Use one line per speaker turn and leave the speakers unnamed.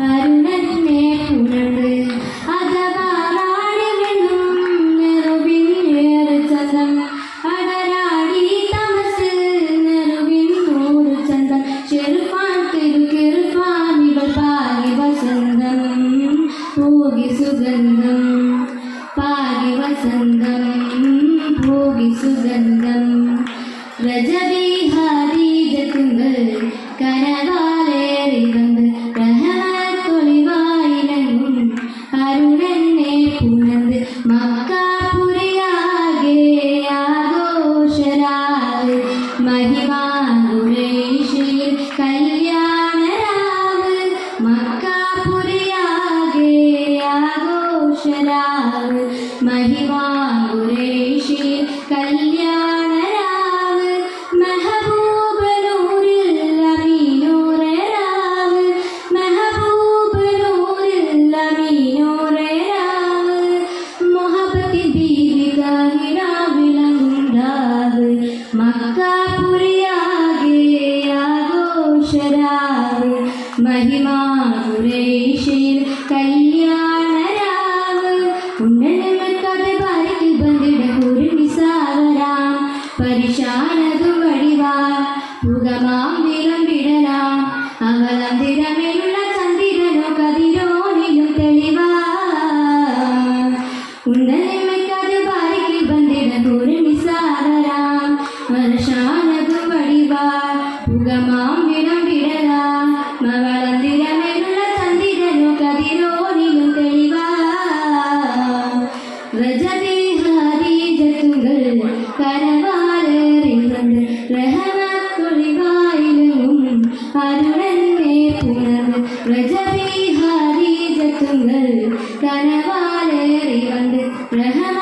അരുണനെ പുണർന്ന് അജപാറാടി വെണ്ണും നെറുവിനേറെ ചന്തം അടരാടി തമസ് നെറുവിൻ നൂറ് ചന്തം ചെറുപ്പാൻ തിരുകിറുപ്പാൻ ഇവൾ പാകി വസന്തം പോകി സുഗന്ധം പാകി വസന്തം പോകി സുഗന്ധം രജബിഹാരി ജത്തുങ്കൾ കനവാലേറി വന്ന് റഹമത്തൊളിവായിലങ്ങും അരുണനെ പുണർന്ന് മക്കാപുരിയാകെ ആഘോഷരാവ് മഹിമാ ഖുറൈശിൽ കല്യാണരാവ് മക്കാപുരിയാകെ ആഘോഷരാവ് മഹിമാ ഖുറൈശിൽ കല്യാണരാവ് മെഹബൂബ് നൂറിൽ അമീനൂറെ രാവ് മെഹബൂബ് നൂറിൽ അമീനൂറെ രാവ് മുഹബത്തിൻ ബീവി താഹിറ വിളങ്ങുണ്ടാവ് മക്കാപുരിയാകെ ആഘോഷരാവ് മഹിമാ ഖുറൈശിൽ കല്യാണരാവ് ഉണ്ണനമക്കത് ബാരിക്ക് ബന്ദിട ഒരു നിസാവരാം പരിശാനതു വടിവാ പുകമാം വിളമ്പിടലാം അവലംബിരമേലുള്ള ചന്ദ്രനോ കതിരോനിലും തെളിവാ ഉണ്ണനമക്കത് ബാരിക്ക് ബന്ദിട ഒരു നിസാവരാം പരിശാനതു വടിവാ പുകമാം വിളമ്പിടലാം അവലംബിരമേലുള്ള ചന്ദ്രനോ കതിരോനിലും തെളിവാ രജബിഹാരി ജത്തുങ്കൾ കരവാലേറി വന്ന് റഹമത്തൊളിവായിലങ്ങും അരുണനെ പുണർന്ന് രജബിഹാരി ജത്തുങ്കൾ കരവാലേറി വന്ന് റഹമ